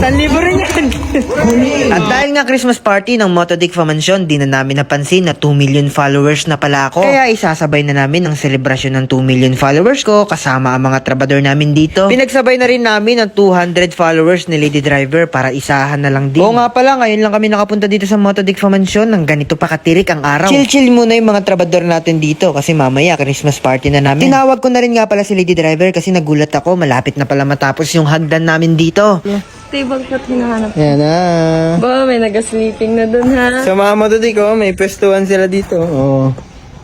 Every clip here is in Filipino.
1,000 rin yan. At dahil nga Christmas party ng Motodikfa Mansion, di na namin napansin na 2 million followers na pala ako. Kaya isasabay na namin ang selebrasyon ng 2 million followers ko kasama ang mga trabador namin dito. Pinagsabay na rin namin ang 200 followers ni Lady Driver para isahan na lang din. Oo nga pala, ngayon lang kami nakapunta dito sa Motodikfa Mansion ng ganito pa katirik ang araw. Chill muna yung mga trabador natin dito kasi mamaya Christmas party na namin. Tinawag ko na rin nga pala si Lady Driver kasi nagulat ako, malapit na pala matapos yung hagdan namin dito. Table cut hinahanap. Yan na. Ba, may nag-sleeping na dun ha. Sa mga Motodik, may pwestuhan sila dito. Oh.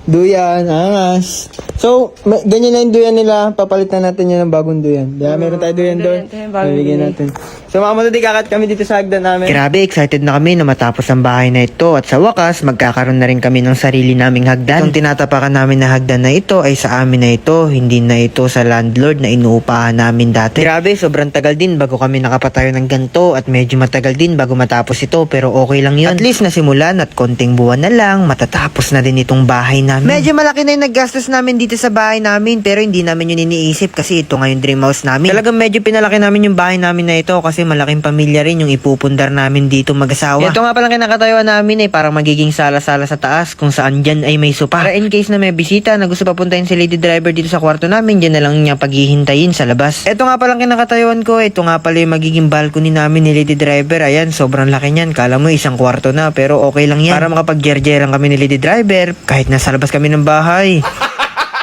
Duyan, angas. So, ganyan na yung duyan nila. Papalitan natin yun ng bagong duyan. Diba, meron tayo duyan doon. Bibigyan natin. So mga Motodik, kakat kami dito sa hagdan namin. Grabe, excited na kami na matapos ang bahay na ito at sa wakas, magkakaroon na rin kami ng sarili naming hagdan. Yung tinatapakan namin na hagdan na ito ay sa amin na ito, hindi na ito sa landlord na inuupahan namin dati. Grabe, sobrang tagal din bago kami nakapatayo ng ganito at medyo matagal din bago matapos ito pero okay lang yun. At least nasimulan at konting buwan na lang, matatapos na din itong bahay namin. Medyo malaki na yung naggastos namin dito sa bahay namin pero hindi namin yun iniisip kasi ito nga yung dream house namin. Talagang medyo pinalaki namin yung bahay namin na ito kasi malaking pamilya rin yung ipupundar namin dito mag-asawa. Ito nga palang kinakatayuan namin parang magiging sala-sala sa taas kung saan dyan ay may sopa. Para in case na may bisita na gusto papuntahin si Lady Driver dito sa kwarto namin, dyan na lang niya paghihintayin sa labas. Ito nga palang kinakatayuan ko, ito nga pala yung magiging balcony namin ni Lady Driver. Ayan, sobrang laki niyan. Kala mo isang kwarto na pero okay lang yan. Para makapag-gergeran kami ni Lady Driver kahit nasa labas kami ng bahay.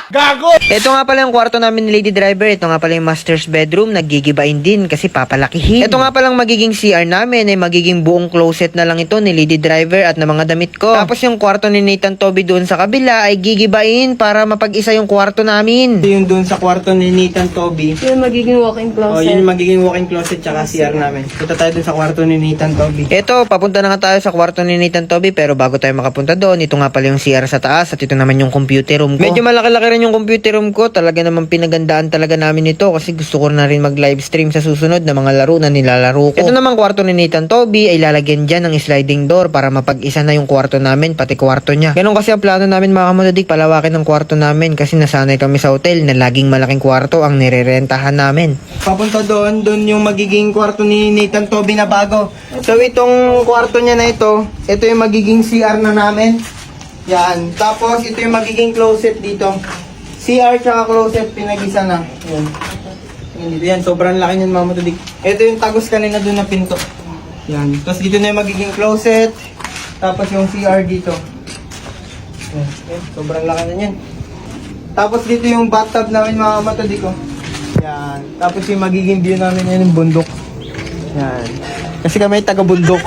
Gago! Ito nga pala yung kwarto namin ni Lady Driver. Ito nga pala yung master's bedroom. Naggigibain din kasi papalakihin. Ito nga palang magiging CR namin ay magiging buong closet na lang ito ni Lady Driver at ng mga damit ko. Tapos yung kwarto ni Nathan Toby doon sa kabila ay gigibain para mapag-isa yung kwarto namin. Ito yung doon sa kwarto ni Nathan Toby. Yun magiging walk-in closet. Yun yung magiging walk-in closet tsaka CR namin. Punta tayo doon sa kwarto ni Nathan Toby. Ito, papunta na nga tayo sa kwarto ni Nathan Toby pero bago tayo makapunta doon, ito nga pala yung CR sa taas at ito naman yung computer room ko. Medyo malaki-laki rin yung computer room ko. Talaga naman pinagandaan talaga namin ito kasi gusto ko na rin mag-live stream sa susunod na mga laro na nilalaro ko. Ito naman kwarto ni Nathan Toby ay lalagyan dyan ng sliding door para mapag-isa na yung kwarto namin pati kwarto niya. Ganon kasi ang plano namin mga Motodik, palawakin ang kwarto namin kasi nasanay kami sa hotel na laging malaking kwarto ang nirerentahan namin. Papunta doon yung magiging kwarto ni Nathan Toby na bago. So itong kwarto niya na ito yung magiging CR na namin. Yan. Tapos ito yung magiging closet dito. CR tsaka closet pinag-isa na. Yan. Yan, sobrang laki niyan mga Motodik. Ito yung tagos kanina doon na pinto. Yan. Tapos dito na yung magiging closet. Tapos yung CR dito. Yan. Yan. Sobrang laki na yan. Tapos dito yung bathtub namin mga Motodik. Yan. Tapos yung magiging view namin yan yung bundok. Yan. Kasi kami taga-bundok.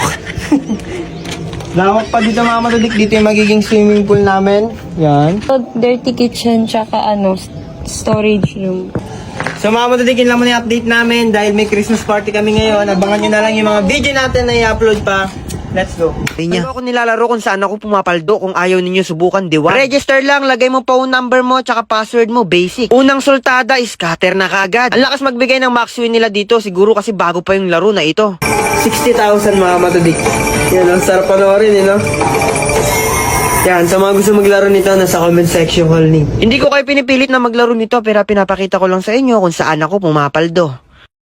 Lawak pa dito mga Motodik. Dito yung magiging swimming pool namin. Yan. Dirty kitchen, tsaka storage room. So mga Motodik, yun lang muna yung update namin. Dahil may Christmas party kami ngayon. Abangan nyo na lang yung mga video natin na i-upload pa. Let's go. Ano ako nilalaro kung saan ako pumapaldo kung ayaw ninyo subukan, diwa? Register lang, lagay mo phone number mo tsaka password mo, basic. Unang sultada, scatter na kagad. Ang lakas magbigay ng max win nila dito, siguro kasi bago pa yung laro na ito. 60,000 mga Motodik. Yan, ang sarap panoorin, no? Yan, sa mga gusto maglaro nito, nasa comment section hall link. Hindi ko kayo pinipilit na maglaro nito pero pinapakita ko lang sa inyo kung saan ako pumapaldo.